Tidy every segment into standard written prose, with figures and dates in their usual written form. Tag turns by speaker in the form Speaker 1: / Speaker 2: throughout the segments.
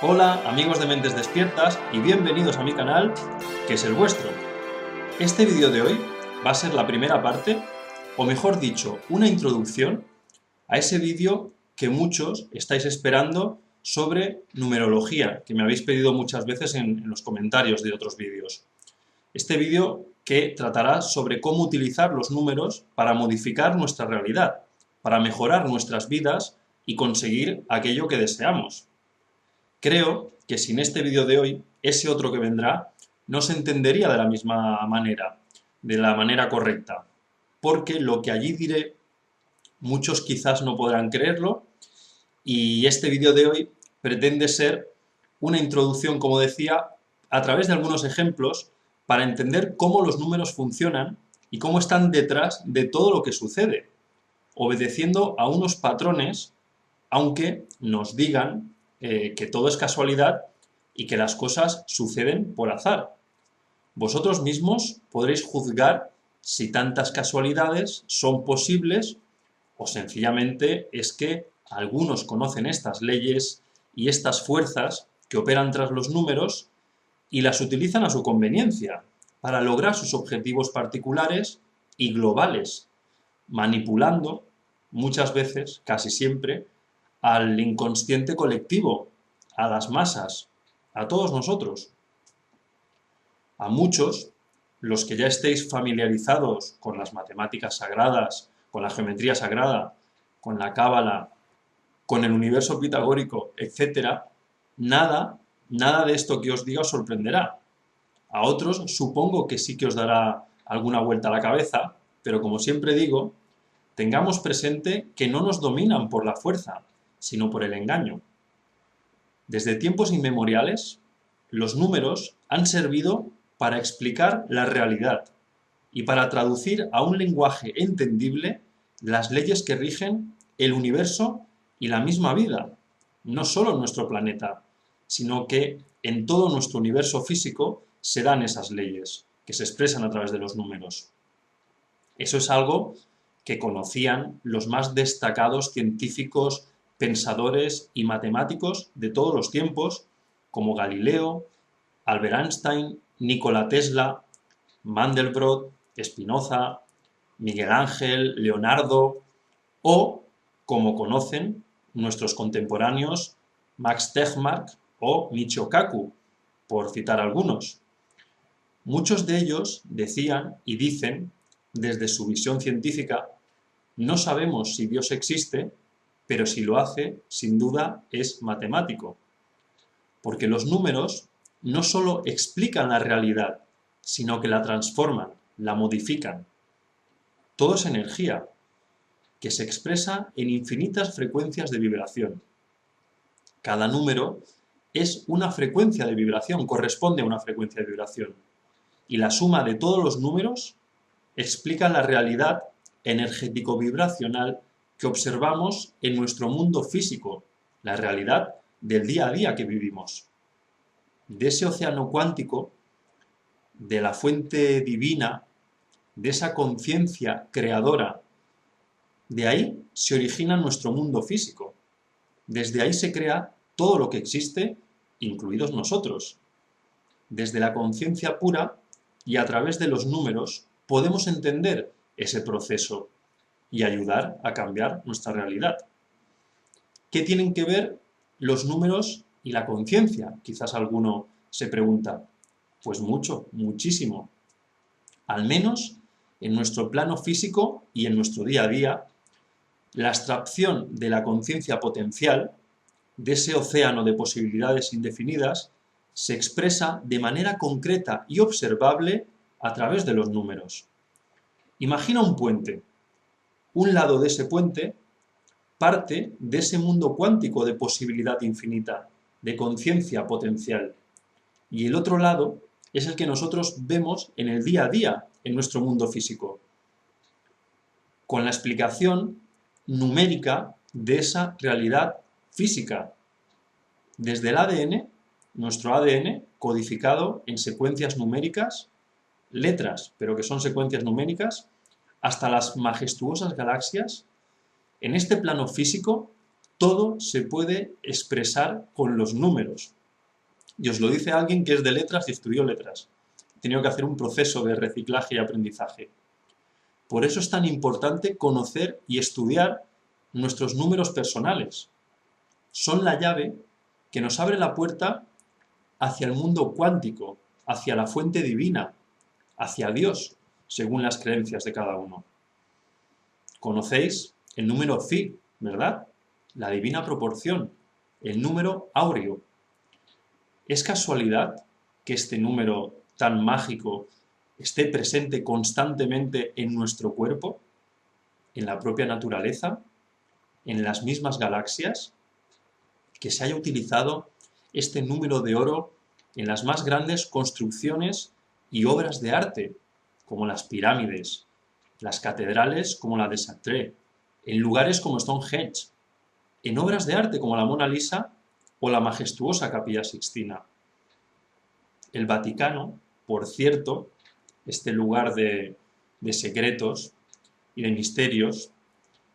Speaker 1: Hola amigos de Mentes Despiertas y bienvenidos a mi canal, que es el vuestro. Este vídeo de hoy va a ser la primera parte, o mejor dicho, una introducción a ese vídeo que muchos estáis esperando sobre numerología, que me habéis pedido muchas veces en los comentarios de otros vídeos. Este vídeo que tratará sobre cómo utilizar los números para modificar nuestra realidad, para mejorar nuestras vidas y conseguir aquello que deseamos. Creo que sin este vídeo de hoy, ese otro que vendrá no se entendería de la misma manera, de la manera correcta, porque lo que allí diré, muchos quizás no podrán creerlo, y este vídeo de hoy pretende ser una introducción, como decía, a través de algunos ejemplos para entender cómo los números funcionan y cómo están detrás de todo lo que sucede, obedeciendo a unos patrones, aunque nos digan que todo es casualidad y que las cosas suceden por azar. Vosotros mismos podréis juzgar si tantas casualidades son posibles o sencillamente es que algunos conocen estas leyes y estas fuerzas que operan tras los números y las utilizan a su conveniencia para lograr sus objetivos particulares y globales, manipulando muchas veces, casi siempre, al inconsciente colectivo, a las masas, a todos nosotros. A muchos, los que ya estéis familiarizados con las matemáticas sagradas, con la geometría sagrada, con la cábala, con el universo pitagórico, etc., nada de esto que os diga os sorprenderá. A otros supongo que sí que os dará alguna vuelta a la cabeza, pero como siempre digo, tengamos presente que no nos dominan por la fuerza, sino por el engaño. Desde tiempos inmemoriales, los números han servido para explicar la realidad y para traducir a un lenguaje entendible las leyes que rigen el universo y la misma vida, no solo en nuestro planeta, sino que en todo nuestro universo físico se dan esas leyes, que se expresan a través de los números. Eso es algo que conocían los más destacados científicos, pensadores y matemáticos de todos los tiempos, como Galileo, Albert Einstein, Nikola Tesla, Mandelbrot, Spinoza, Miguel Ángel, Leonardo, o, como conocen nuestros contemporáneos, Max Tegmark o Michio Kaku, por citar algunos. Muchos de ellos decían y dicen, desde su visión científica, no sabemos si Dios existe, pero si lo hace, sin duda, es matemático. Porque los números no solo explican la realidad, sino que la transforman, la modifican. Todo es energía, que se expresa en infinitas frecuencias de vibración. Cada número es una frecuencia de vibración, corresponde a una frecuencia de vibración. Y la suma de todos los números explica la realidad energético-vibracional que observamos en nuestro mundo físico, la realidad del día a día que vivimos. De ese océano cuántico, de la fuente divina, de esa conciencia creadora, de ahí se origina nuestro mundo físico. Desde ahí se crea todo lo que existe, incluidos nosotros. Desde la conciencia pura y a través de los números podemos entender ese proceso y ayudar a cambiar nuestra realidad. ¿Qué tienen que ver los números y la conciencia? Quizás alguno se pregunta. Pues mucho, muchísimo. Al menos en nuestro plano físico y en nuestro día a día, la abstracción de la conciencia potencial, de ese océano de posibilidades indefinidas, se expresa de manera concreta y observable a través de los números. Imagina un puente. Un lado de ese puente parte de ese mundo cuántico de posibilidad infinita, de conciencia potencial. Y el otro lado es el que nosotros vemos en el día a día, en nuestro mundo físico, con la explicación numérica de esa realidad física. Desde el ADN, nuestro ADN, codificado en secuencias numéricas, letras, pero que son secuencias numéricas, hasta las majestuosas galaxias, en este plano físico todo se puede expresar con los números. Y os lo dice alguien que es de letras y estudió letras. He tenido que hacer un proceso de reciclaje y aprendizaje. Por eso es tan importante conocer y estudiar nuestros números personales. Son la llave que nos abre la puerta hacia el mundo cuántico, hacia la fuente divina, hacia Dios, según las creencias de cada uno. Conocéis el número Phi, ¿verdad? La divina proporción, el número áureo. ¿Es casualidad que este número tan mágico esté presente constantemente en nuestro cuerpo, en la propia naturaleza, en las mismas galaxias? Que se haya utilizado este número de oro en las más grandes construcciones y obras de arte, como las pirámides, las catedrales como la de Chartres, en lugares como Stonehenge, en obras de arte como la Mona Lisa o la majestuosa Capilla Sixtina. El Vaticano, por cierto, este lugar de secretos y de misterios,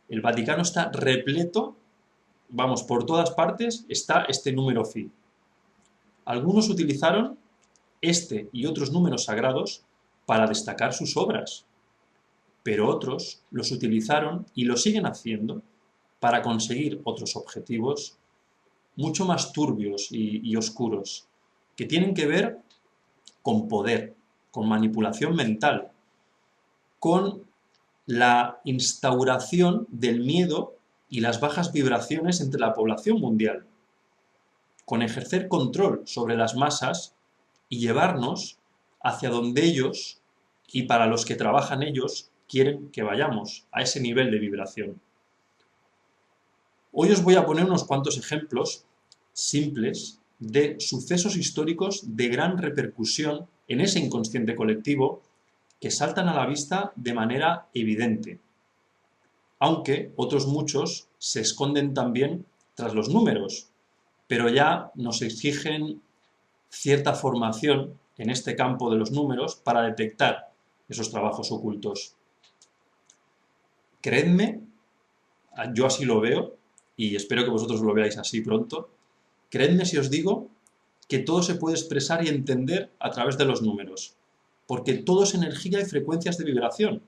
Speaker 1: el Vaticano está repleto, vamos, por todas partes está este número Phi. Algunos utilizaron este y otros números sagrados para destacar sus obras, pero otros los utilizaron y lo siguen haciendo para conseguir otros objetivos mucho más turbios y oscuros, que tienen que ver con poder, con manipulación mental, con la instauración del miedo y las bajas vibraciones entre la población mundial, con ejercer control sobre las masas y llevarnos hacia donde ellos, y para los que trabajan ellos, quieren que vayamos, a ese nivel de vibración. Hoy os voy a poner unos cuantos ejemplos simples de sucesos históricos de gran repercusión en ese inconsciente colectivo que saltan a la vista de manera evidente, aunque otros muchos se esconden también tras los números, pero ya nos exigen cierta formación en este campo de los números para detectar esos trabajos ocultos. Creedme, yo así lo veo, y espero que vosotros lo veáis así pronto, creedme si os digo que todo se puede expresar y entender a través de los números, porque todo es energía y frecuencias de vibración.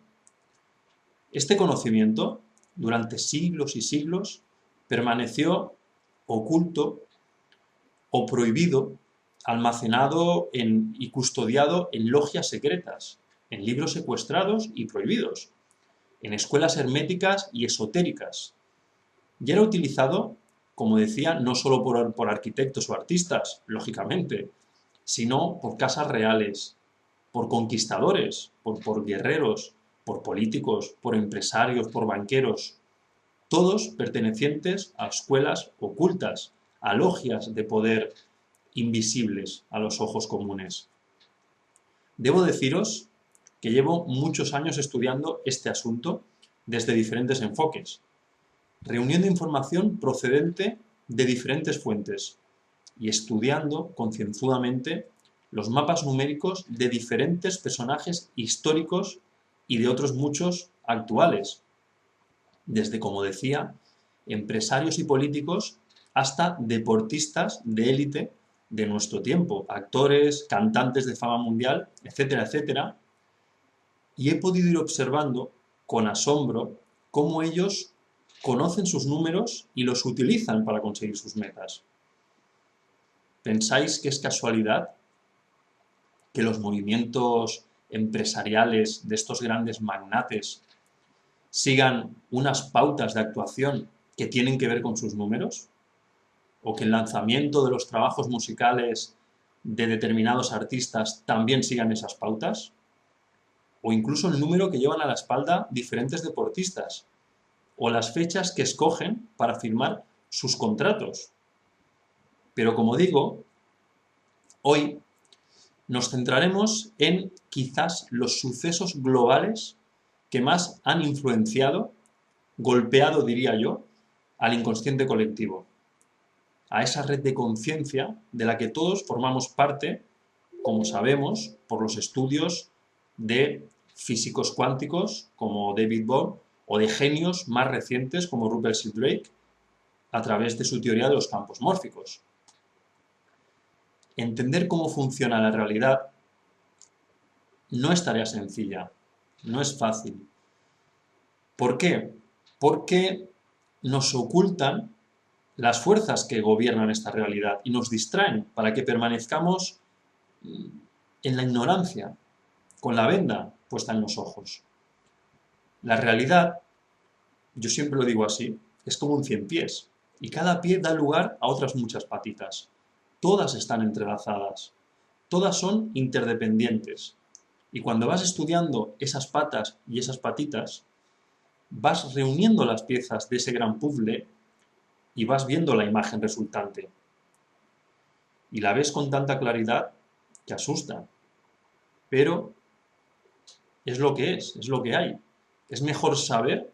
Speaker 1: Este conocimiento, durante siglos y siglos, permaneció oculto o prohibido, almacenado y custodiado en logias secretas, en libros secuestrados y prohibidos, en escuelas herméticas y esotéricas. Y era utilizado, como decía, no solo por arquitectos o artistas, lógicamente, sino por casas reales, por conquistadores, por guerreros, por políticos, por empresarios, por banqueros, todos pertenecientes a escuelas ocultas, a logias de poder invisibles a los ojos comunes. Debo deciros que llevo muchos años estudiando este asunto desde diferentes enfoques, reuniendo información procedente de diferentes fuentes y estudiando concienzudamente los mapas numéricos de diferentes personajes históricos y de otros muchos actuales, desde, como decía, empresarios y políticos hasta deportistas de élite de nuestro tiempo, actores, cantantes de fama mundial, etcétera, etcétera, y he podido ir observando con asombro cómo ellos conocen sus números y los utilizan para conseguir sus metas. ¿Pensáis que es casualidad que los movimientos empresariales de estos grandes magnates sigan unas pautas de actuación que tienen que ver con sus números? ¿O que el lanzamiento de los trabajos musicales de determinados artistas también sigan esas pautas? ¿O incluso el número que llevan a la espalda diferentes deportistas? ¿O las fechas que escogen para firmar sus contratos? Pero como digo, hoy nos centraremos en quizás los sucesos globales que más han influenciado, golpeado diría yo, al inconsciente colectivo, a esa red de conciencia de la que todos formamos parte, como sabemos, por los estudios de físicos cuánticos como David Bohm o de genios más recientes como Rupert Sheldrake a través de su teoría de los campos mórficos. Entender cómo funciona la realidad no es tarea sencilla, no es fácil. ¿Por qué? Porque nos ocultan las fuerzas que gobiernan esta realidad y nos distraen para que permanezcamos en la ignorancia, con la venda puesta en los ojos. La realidad, yo siempre lo digo así, es como un 100 pies y cada pie da lugar a otras muchas patitas. Todas están entrelazadas, todas son interdependientes. Y cuando vas estudiando esas patas y esas patitas, vas reuniendo las piezas de ese gran puzzle y vas viendo la imagen resultante. Y la ves con tanta claridad que asusta. Pero es lo que es lo que hay. Es mejor saber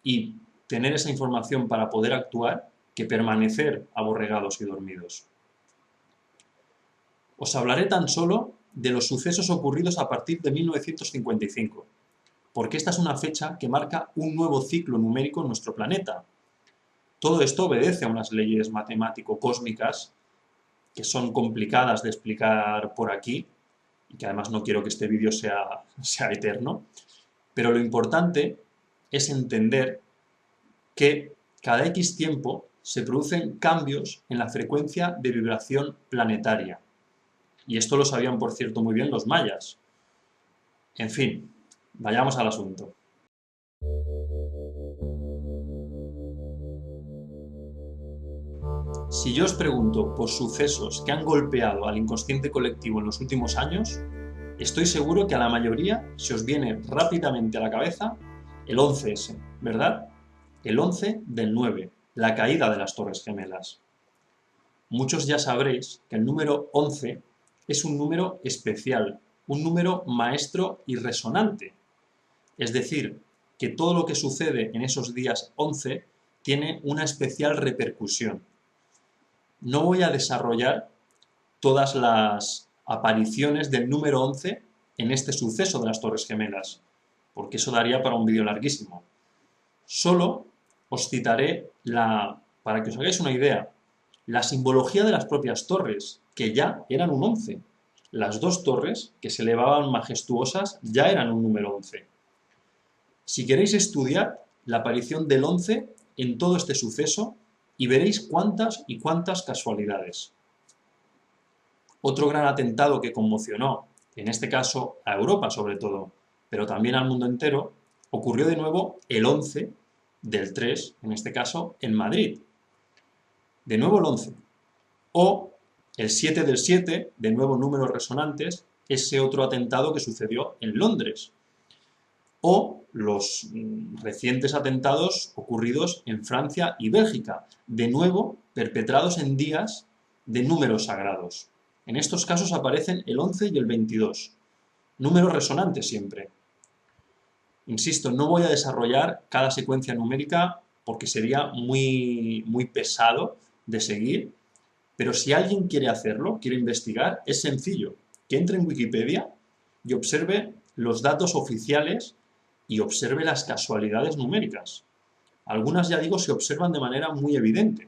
Speaker 1: y tener esa información para poder actuar que permanecer aborregados y dormidos. Os hablaré tan solo de los sucesos ocurridos a partir de 1955, porque esta es una fecha que marca un nuevo ciclo numérico en nuestro planeta. Todo esto obedece a unas leyes matemático-cósmicas que son complicadas de explicar por aquí, y que además no quiero que este vídeo sea eterno, pero lo importante es entender que cada X tiempo se producen cambios en la frecuencia de vibración planetaria. Y esto lo sabían, por cierto, muy bien los mayas. En fin, vayamos al asunto. Si yo os pregunto por sucesos que han golpeado al inconsciente colectivo en los últimos años, estoy seguro que a la mayoría se os viene rápidamente a la cabeza el 11S, ¿verdad? El 11 del 9, la caída de las Torres Gemelas. Muchos ya sabréis que el número 11 es un número especial, un número maestro y resonante. Es decir, que todo lo que sucede en esos días 11 tiene una especial repercusión. No voy a desarrollar todas las apariciones del número 11 en este suceso de las Torres Gemelas, porque eso daría para un vídeo larguísimo. Solo os citaré, para que os hagáis una idea, la simbología de las propias torres, que ya eran un 11. Las dos torres, que se elevaban majestuosas, ya eran un número 11. Si queréis estudiar la aparición del 11 en todo este suceso, y veréis cuántas y cuántas casualidades. Otro gran atentado que conmocionó, en este caso a Europa sobre todo, pero también al mundo entero, ocurrió de nuevo el 11 del 3, en este caso en Madrid. De nuevo el 11. O el 7 del 7, de nuevo números resonantes, ese otro atentado que sucedió en Londres. O los recientes atentados ocurridos en Francia y Bélgica, de nuevo perpetrados en días de números sagrados. En estos casos aparecen el 11 y el 22, números resonantes siempre. Insisto, no voy a desarrollar cada secuencia numérica porque sería muy pesado de seguir, pero si alguien quiere hacerlo, quiere investigar, es sencillo, que entre en Wikipedia y observe los datos oficiales y observe las casualidades numéricas. Algunas, ya digo, se observan de manera muy evidente.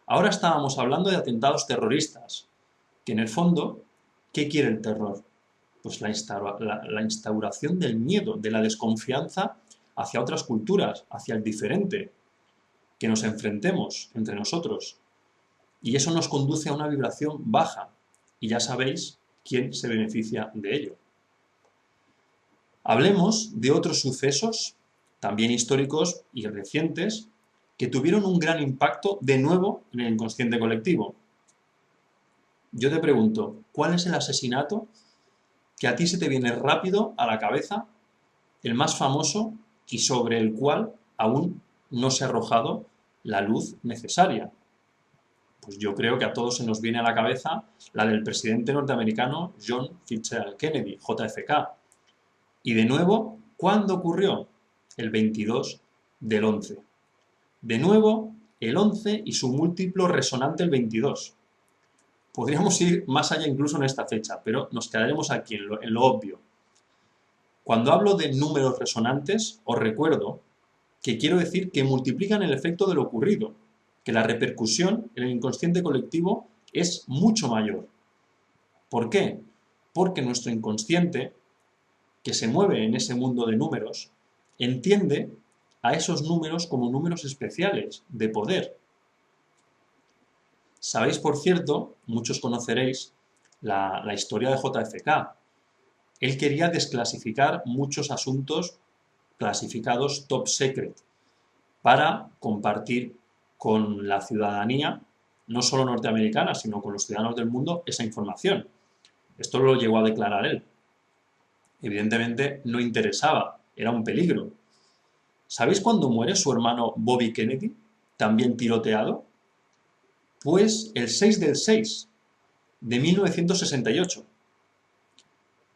Speaker 1: Ahora estábamos hablando de atentados terroristas, que en el fondo, ¿qué quiere el terror? Pues la instauración del miedo, de la desconfianza hacia otras culturas, hacia el diferente, que nos enfrentemos entre nosotros. Y eso nos conduce a una vibración baja, y ya sabéis quién se beneficia de ello. Hablemos de otros sucesos, también históricos y recientes, que tuvieron un gran impacto de nuevo en el inconsciente colectivo. Yo te pregunto, ¿cuál es el asesinato que a ti se te viene rápido a la cabeza, el más famoso y sobre el cual aún no se ha arrojado la luz necesaria? Pues yo creo que a todos se nos viene a la cabeza la del presidente norteamericano John Fitzgerald Kennedy, JFK. Y de nuevo, ¿cuándo ocurrió? El 22 del 11. De nuevo, el 11 y su múltiplo resonante el 22. Podríamos ir más allá incluso en esta fecha, pero nos quedaremos aquí en lo obvio. Cuando hablo de números resonantes, os recuerdo que quiero decir que multiplican el efecto de lo ocurrido, que la repercusión en el inconsciente colectivo es mucho mayor. ¿Por qué? Porque nuestro inconsciente, que se mueve en ese mundo de números, entiende a esos números como números especiales, de poder. Sabéis, por cierto, muchos conoceréis la historia de JFK. Él quería desclasificar muchos asuntos clasificados top secret para compartir con la ciudadanía, no solo norteamericana, sino con los ciudadanos del mundo, esa información. Esto lo llegó a declarar él. Evidentemente no interesaba, era un peligro. ¿Sabéis cuándo muere su hermano Bobby Kennedy, también tiroteado? Pues el 6 del 6 de 1968.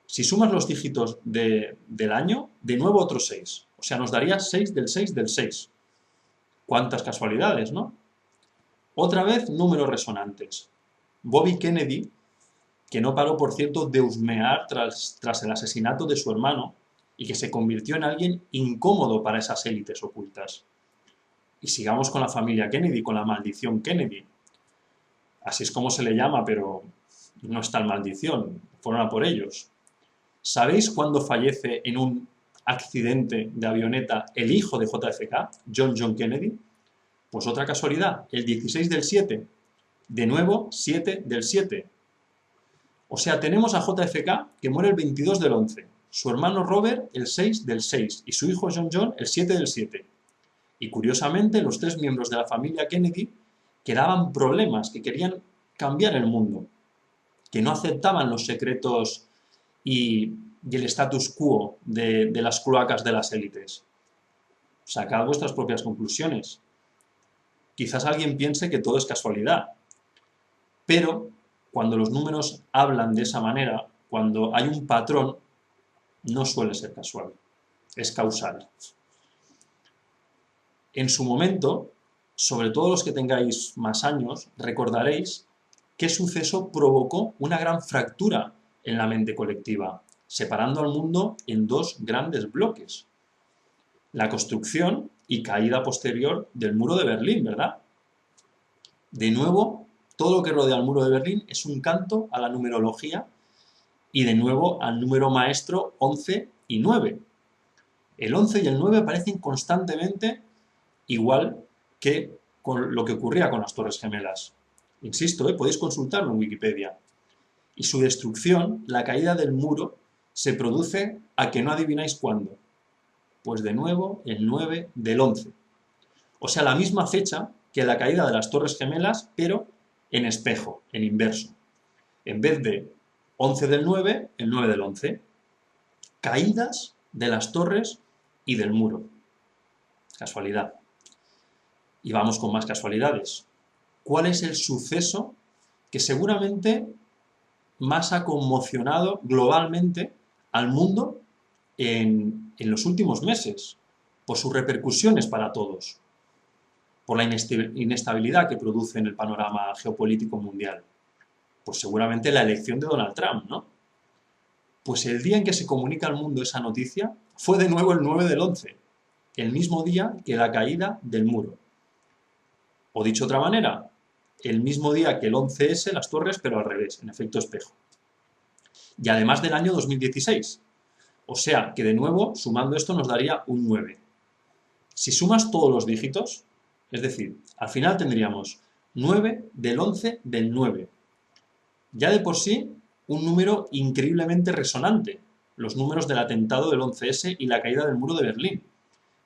Speaker 1: Si sumas los dígitos del año, de nuevo otro 6. O sea, nos daría 6 del 6 del 6. ¿Cuántas casualidades, no? Otra vez, números resonantes. Bobby Kennedy, que no paró, por cierto, de husmear tras el asesinato de su hermano y que se convirtió en alguien incómodo para esas élites ocultas. Y sigamos con la familia Kennedy, con la maldición Kennedy. Así es como se le llama, pero no es tal maldición, fueron a por ellos. ¿Sabéis cuándo fallece en un accidente de avioneta el hijo de JFK, John Kennedy? Pues otra casualidad, el 16 del 7, de nuevo 7 del 7. O sea, tenemos a JFK que muere el 22 del 11, su hermano Robert el 6 del 6 y su hijo John el 7 del 7. Y curiosamente los tres miembros de la familia Kennedy que daban problemas, que querían cambiar el mundo, que no aceptaban los secretos y el status quo de las cloacas de las élites. Sacad vuestras propias conclusiones. Quizás alguien piense que todo es casualidad, pero cuando los números hablan de esa manera, cuando hay un patrón, no suele ser casual, es causal. En su momento, sobre todo los que tengáis más años, recordaréis qué suceso provocó una gran fractura en la mente colectiva, separando al mundo en dos grandes bloques. La construcción y caída posterior del muro de Berlín, ¿verdad? De nuevo, todo lo que rodea al muro de Berlín es un canto a la numerología y de nuevo al número maestro 11 y 9. El 11 y el 9 aparecen constantemente igual que con lo que ocurría con las Torres Gemelas. Insisto, podéis consultarlo en Wikipedia. Y su destrucción, la caída del muro, se produce a que no adivináis cuándo. Pues de nuevo el 9 del 11. O sea, la misma fecha que la caída de las Torres Gemelas, pero en espejo, en inverso. En vez de 11 del 9, el 9 del 11. Caídas de las torres y del muro. Casualidad. Y vamos con más casualidades. ¿Cuál es el suceso que seguramente más ha conmocionado globalmente al mundo en los últimos meses? Por sus repercusiones para todos. Por la inestabilidad que produce en el panorama geopolítico mundial. Pues seguramente la elección de Donald Trump, ¿no? Pues el día en que se comunica al mundo esa noticia fue de nuevo el 9 del 11, el mismo día que la caída del muro. O dicho de otra manera, el mismo día que el 11S, las torres, pero al revés, en efecto espejo. Y además del año 2016. O sea que de nuevo, sumando esto, nos daría un 9. Si sumas todos los dígitos, es decir, al final tendríamos 9 del 11 del 9. Ya de por sí, un número increíblemente resonante, los números del atentado del 11S y la caída del muro de Berlín.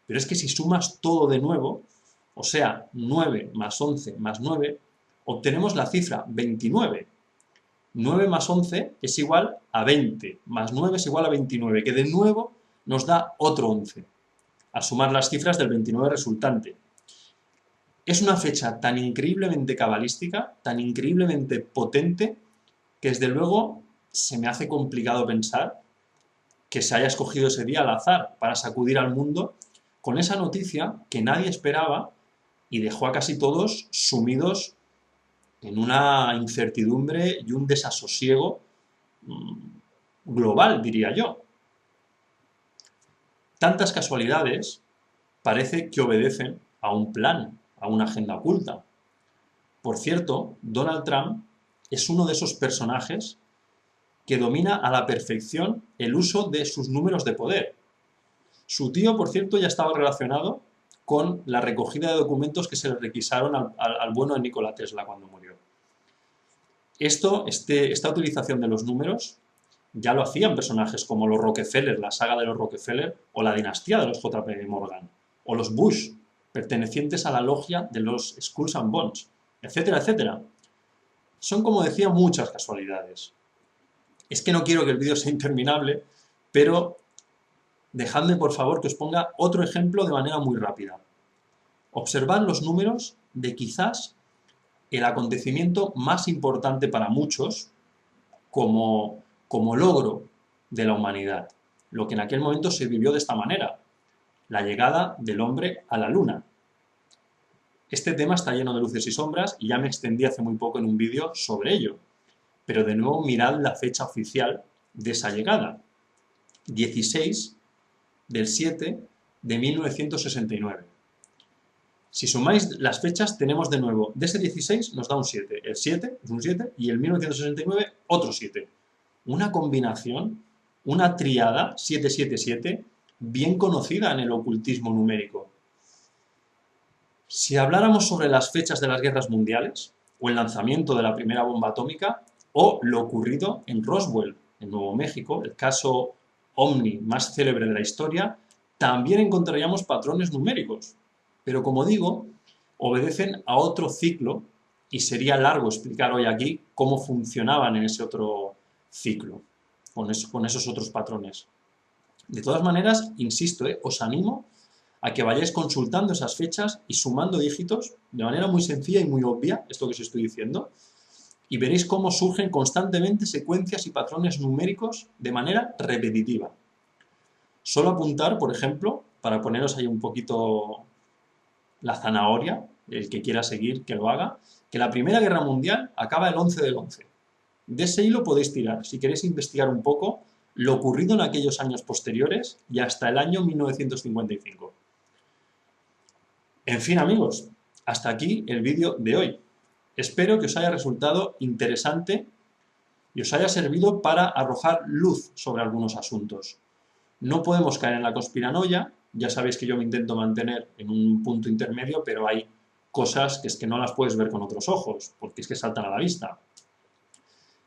Speaker 1: Pero es que si sumas todo de nuevo, o sea, 9 más 11 más 9, obtenemos la cifra 29. 9 más 11 es igual a 20, más 9 es igual a 29, que de nuevo nos da otro 11, al sumar las cifras del 29 resultante. Es una fecha tan increíblemente cabalística, tan increíblemente potente, que desde luego se me hace complicado pensar que se haya escogido ese día al azar para sacudir al mundo con esa noticia que nadie esperaba y dejó a casi todos sumidos en una incertidumbre y un desasosiego global, diría yo. Tantas casualidades parece que obedecen a un plan, a una agenda oculta. Por cierto, Donald Trump es uno de esos personajes que domina a la perfección el uso de sus números de poder. Su tío, por cierto, ya estaba relacionado con la recogida de documentos que se le requisaron al bueno de Nikola Tesla cuando murió. Esta utilización de los números ya lo hacían personajes como los Rockefeller, la saga de los Rockefeller, o la dinastía de los JP Morgan, o los Bush, pertenecientes a la logia de los Skulls and Bones, etcétera, etcétera. Son, como decía, muchas casualidades. Es que no quiero que el vídeo sea interminable, pero dejadme por favor que os ponga otro ejemplo de manera muy rápida. Observad los números de quizás el acontecimiento más importante para muchos como logro de la humanidad, lo que en aquel momento se vivió de esta manera, la llegada del hombre a la luna. Este tema está lleno de luces y sombras y ya me extendí hace muy poco en un vídeo sobre ello, pero de nuevo mirad la fecha oficial de esa llegada, 16/7/1969. Si sumáis las fechas, tenemos de nuevo, de ese 16 nos da un 7, el 7 es un 7 y el 1969 otro 7. Una combinación, una triada 777 bien conocida en el ocultismo numérico. Si habláramos sobre las fechas de las guerras mundiales, o el lanzamiento de la primera bomba atómica, o lo ocurrido en Roswell, en Nuevo México, el caso OVNI más célebre de la historia, también encontraríamos patrones numéricos. Pero como digo, obedecen a otro ciclo y sería largo explicar hoy aquí cómo funcionaban en ese otro ciclo, con esos otros patrones. De todas maneras, insisto, os animo a que vayáis consultando esas fechas y sumando dígitos de manera muy sencilla y muy obvia, esto que os estoy diciendo, y veréis cómo surgen constantemente secuencias y patrones numéricos de manera repetitiva. Solo apuntar, por ejemplo, para poneros ahí un poquito la zanahoria, el que quiera seguir que lo haga, que la Primera Guerra Mundial acaba el 11 del 11. De ese hilo podéis tirar, si queréis investigar un poco lo ocurrido en aquellos años posteriores y hasta el año 1955. En fin, amigos, hasta aquí el vídeo de hoy. Espero que os haya resultado interesante y os haya servido para arrojar luz sobre algunos asuntos. No podemos caer en la conspiranoia, ya sabéis que yo me intento mantener en un punto intermedio, pero hay cosas que es que no las puedes ver con otros ojos, porque es que saltan a la vista.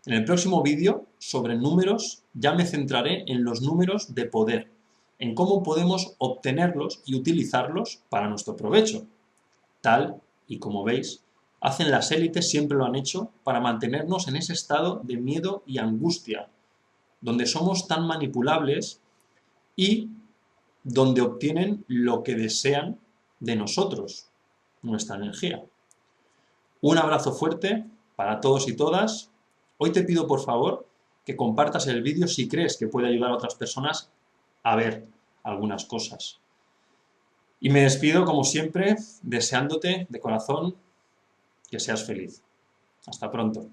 Speaker 1: En el próximo vídeo, sobre números, ya me centraré en los números de poder, en cómo podemos obtenerlos y utilizarlos para nuestro provecho. Tal y como veis, hacen las élites, siempre lo han hecho, para mantenernos en ese estado de miedo y angustia, donde somos tan manipulables y donde obtienen lo que desean de nosotros, nuestra energía. Un abrazo fuerte para todos y todas. Hoy te pido, por favor, que compartas el vídeo si crees que puede ayudar a otras personas a ver algunas cosas. Y me despido, como siempre, deseándote de corazón que seas feliz. Hasta pronto.